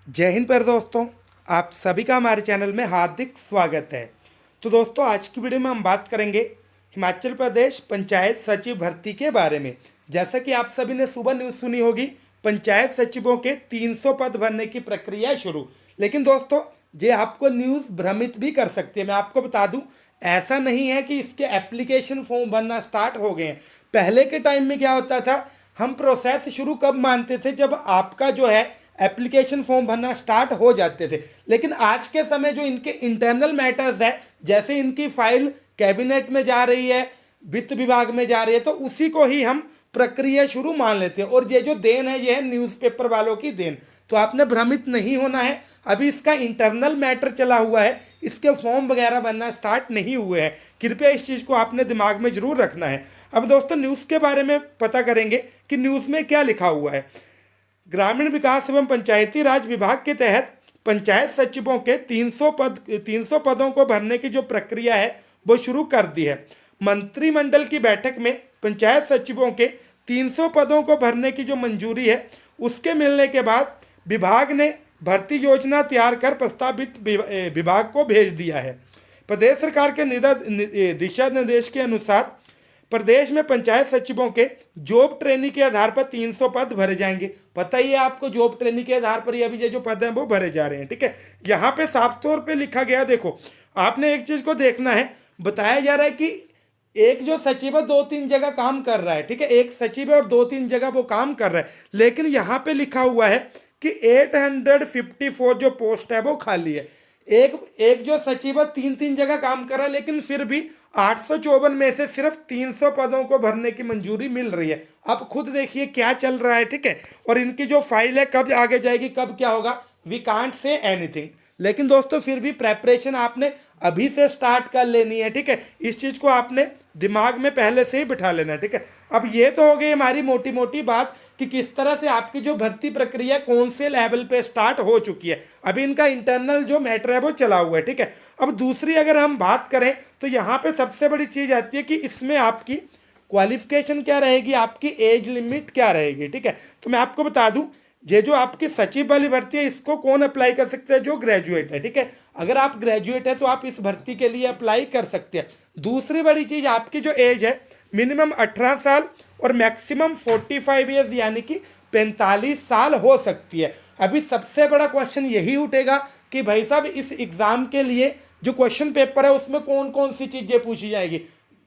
जय हिंद पर दोस्तों, आप सभी का हमारे चैनल में हार्दिक स्वागत है। तो दोस्तों, आज की वीडियो में हम बात करेंगे हिमाचल प्रदेश पंचायत सचिव भर्ती के बारे में। जैसा कि आप सभी ने सुबह न्यूज़ सुनी होगी, पंचायत सचिवों के 300 पद भरने की प्रक्रिया शुरू। लेकिन दोस्तों, ये आपको न्यूज़ भ्रमित भी कर सकती है। मैं आपको बता दूं, ऐसा नहीं है कि इसके एप्लीकेशन फॉर्म भरना स्टार्ट हो गए हैं। पहले के टाइम में क्या होता था, हम प्रोसेस शुरू कब मानते थे, जब आपका जो है एप्लीकेशन फॉर्म भरना स्टार्ट हो जाते थे। लेकिन आज के समय जो इनके इंटरनल मैटर्स है, जैसे इनकी फाइल कैबिनेट में जा रही है, वित्त विभाग में जा रही है, तो उसी को ही हम प्रक्रिया शुरू मान लेते हैं। और ये जो देन है, ये है न्यूज़पेपर वालों की देन। तो आपने भ्रमित नहीं होना है, अभी इसका इंटरनल मैटर चला हुआ है, इसके फॉर्म वगैरह बनना स्टार्ट नहीं हुए हैं। कृपया इस चीज़ को आपने दिमाग में जरूर रखना है। अब दोस्तों, न्यूज़ के बारे में पता करेंगे कि न्यूज़ में क्या लिखा हुआ है। ग्रामीण विकास एवं पंचायती राज विभाग के तहत पंचायत सचिवों के 300 पदों को भरने की जो प्रक्रिया है वो शुरू कर दी है। मंत्रिमंडल की बैठक में पंचायत सचिवों के 300 पदों को भरने की जो मंजूरी है, उसके मिलने के बाद विभाग ने भर्ती योजना तैयार कर प्रस्तावित विभाग को भेज दिया है। प्रदेश सरकार के दिशा निर्देश के अनुसार प्रदेश में पंचायत सचिवों के जॉब ट्रेनिंग के आधार पर 300 पद भरे जाएंगे। पता ही है आपको, जॉब ट्रेनिंग के आधार पर ही अभी ये जो पद हैं वो भरे जा रहे हैं। ठीक है, यहाँ पे साफ तौर पे लिखा गया, देखो आपने एक चीज को देखना है। बताया जा रहा है कि एक जो सचिव है 2-3 जगह काम कर रहा है। ठीक है, एक सचिव है और 2-3 जगह वो काम कर रहा है। लेकिन यहाँ पे लिखा हुआ है कि 854 जो पोस्ट है वो खाली है। एक एक जो सचिव 3-3 जगह काम कर रहा है, लेकिन फिर भी 854 में से सिर्फ 300 पदों को भरने की मंजूरी मिल रही है। आप खुद देखिए क्या चल रहा है। ठीक है, और इनकी जो फाइल है कब आगे जाएगी, कब क्या होगा, वी कांट से एनीथिंग। लेकिन दोस्तों, फिर भी प्रेपरेशन आपने अभी से स्टार्ट कर लेनी है। ठीक है, इस चीज़ को आपने दिमाग में पहले से ही बिठा लेना है। ठीक है, अब ये तो हो गई हमारी मोटी मोटी बात कि किस तरह से आपकी जो भर्ती प्रक्रिया कौन से लेवल पे स्टार्ट हो चुकी है। अभी इनका इंटरनल जो मैटर है वो चला हुआ है। ठीक है, अब दूसरी अगर हम बात करें तो यहाँ पे सबसे बड़ी चीज़ आती है कि इसमें आपकी क्वालिफिकेशन क्या रहेगी, आपकी एज लिमिट क्या रहेगी। ठीक है, तो मैं आपको बता दूं, ये जो आपकी सचिव वाली भर्ती है, इसको कौन अप्लाई कर सकते हैं, जो ग्रेजुएट है। ठीक है, अगर आप ग्रेजुएट है तो आप इस भर्ती के लिए अप्लाई कर सकते हैं। दूसरी बड़ी चीज़, आपकी जो एज है मिनिमम 18 साल और मैक्सिमम 45 ईयर्स यानी कि 45 साल हो सकती है। अभी सबसे बड़ा क्वेश्चन यही उठेगा कि भाई साहब, इस एग्ज़ाम के लिए जो क्वेश्चन पेपर है उसमें कौन कौन सी चीज़ें पूछी जाएगी।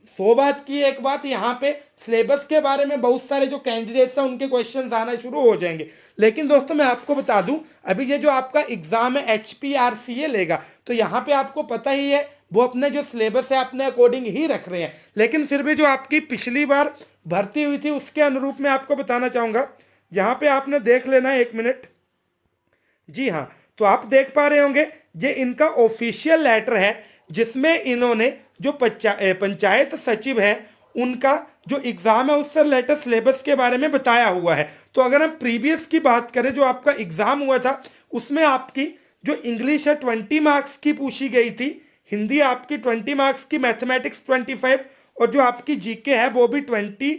100 बात की एक बात, यहाँ पे सिलेबस के बारे में बहुत सारे जो कैंडिडेट्स हैं उनके क्वेश्चन आना शुरू हो जाएंगे। लेकिन दोस्तों, मैं आपको बता दूं, अभी ये जो आपका एग्जाम है HPRCA लेगा, तो यहाँ पे आपको पता ही है वो अपने जो सिलेबस है अपने अकॉर्डिंग ही रख रहे हैं। लेकिन फिर भी जो आपकी पिछली बार भर्ती हुई थी उसके अनुरूप मैं आपको बताना चाहूँगा। यहाँ पे आपने देख लेना है, 1 मिनट। जी हाँ, तो आप देख पा रहे होंगे ये इनका ऑफिशियल लेटर है, जिसमें इन्होंने जो पंचायत सचिव है उनका जो एग्ज़ाम है उससे रिलेटेड सिलेबस के बारे में बताया हुआ है। तो अगर हम प्रीवियस की बात करें, जो आपका एग्ज़ाम हुआ था उसमें आपकी जो इंग्लिश है 20 मार्क्स की पूछी गई थी, हिंदी आपकी 20 मार्क्स की, मैथमेटिक्स 25, और जो आपकी जीके है वो भी 20,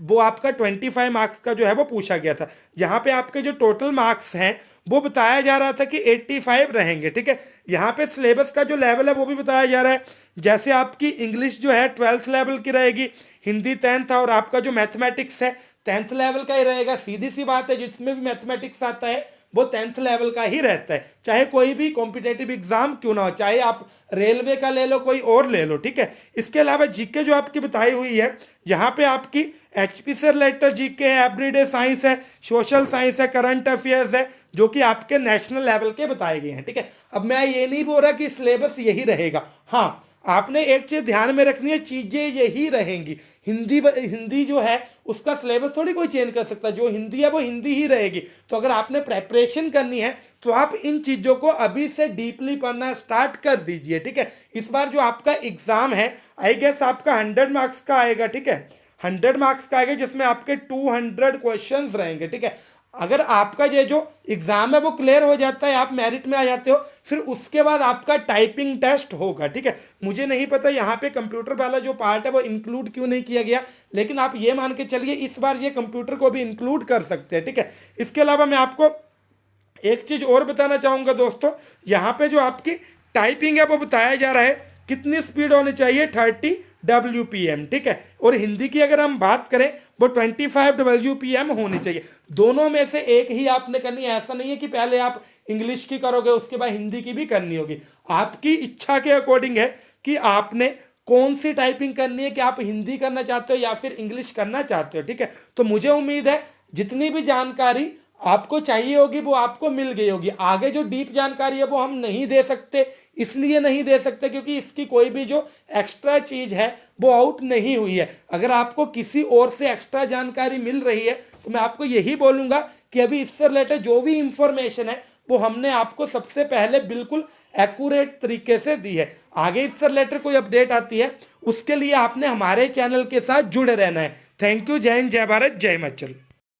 वो आपका 25 मार्क्स का जो है वो पूछा गया था। यहाँ पे आपके जो टोटल मार्क्स हैं वो बताया जा रहा था कि 85 रहेंगे। ठीक है, यहाँ पे सिलेबस का जो लेवल है वो भी बताया जा रहा है। जैसे आपकी इंग्लिश जो है 12th लेवल की रहेगी, हिंदी 10th, और आपका जो मैथमेटिक्स है 10th लेवल का ही रहेगा। सीधी सी बात है, जिसमें भी मैथमेटिक्स आता है वो 10th लेवल का ही रहता है, चाहे कोई भी कॉम्पिटेटिव एग्जाम क्यों ना हो, चाहे आप रेलवे का ले लो, कोई और ले लो। ठीक है, इसके अलावा जीके जो आपकी बताई हुई है, यहाँ पे आपकी HP से रिलेटेड जीके है, एवरीडे साइंस है, सोशल साइंस है, करंट अफेयर्स है, जो कि आपके नेशनल लेवल के बताए गए हैं। ठीक है, अब मैं ये नहीं बोल रहा कि सिलेबस यही रहेगा। हाँ, आपने एक चीज ध्यान में रखनी है, चीजें यही रहेंगी। हिंदी जो है उसका सिलेबस थोड़ी कोई चेंज कर सकता है, जो हिंदी है वो हिंदी ही रहेगी। तो अगर आपने प्रेपरेशन करनी है तो आप इन चीज़ों को अभी से डीपली पढ़ना स्टार्ट कर दीजिए। ठीक है, इस बार जो आपका एग्जाम है, आई गेस आपका 100 मार्क्स का आएगा। ठीक है, 100 मार्क्स का आएगा, जिसमें आपके 200 क्वेश्चंस रहेंगे। ठीक है, अगर आपका ये जो एग्जाम है वो क्लियर हो जाता है, आप मेरिट में आ जाते हो, फिर उसके बाद आपका टाइपिंग टेस्ट होगा। ठीक है, मुझे नहीं पता यहाँ पे कंप्यूटर वाला जो पार्ट है वो इंक्लूड क्यों नहीं किया गया, लेकिन आप ये मान के चलिए इस बार ये कंप्यूटर को भी इंक्लूड कर सकते हैं। ठीक है, इसके अलावा मैं आपको एक चीज़ और बताना चाहूँगा दोस्तों, यहाँ पे जो आपकी टाइपिंग है वो बताया जा रहा है कितनी स्पीड होनी चाहिए, 30 WPM, ठीक है। और हिंदी की अगर हम बात करें वो 25 WPM होनी चाहिए। दोनों में से एक ही आपने करनी है, ऐसा नहीं है कि पहले आप इंग्लिश की करोगे उसके बाद हिंदी की भी करनी होगी। आपकी इच्छा के अकॉर्डिंग है कि आपने कौन सी टाइपिंग करनी है, कि आप हिंदी करना चाहते हो या फिर इंग्लिश करना चाहते हो, ठीक है। तो मुझे उम्मीद है जितनी भी जानकारी आपको चाहिए होगी वो आपको मिल गई होगी। आगे जो डीप जानकारी है वो हम नहीं दे सकते, इसलिए नहीं दे सकते क्योंकि इसकी कोई भी जो एक्स्ट्रा चीज़ है वो आउट नहीं हुई है। अगर आपको किसी और से एक्स्ट्रा जानकारी मिल रही है तो मैं आपको यही बोलूँगा कि अभी इससे रिलेटेड जो भी इंफॉर्मेशन है वो हमने आपको सबसे पहले बिल्कुल एक्यूरेट तरीके से दी है। आगे इससे रिलेटेड कोई अपडेट आती है उसके लिए आपने हमारे चैनल के साथ जुड़े रहना है। Thank you. जय हिंद, जय भारत, जय हिमाचल।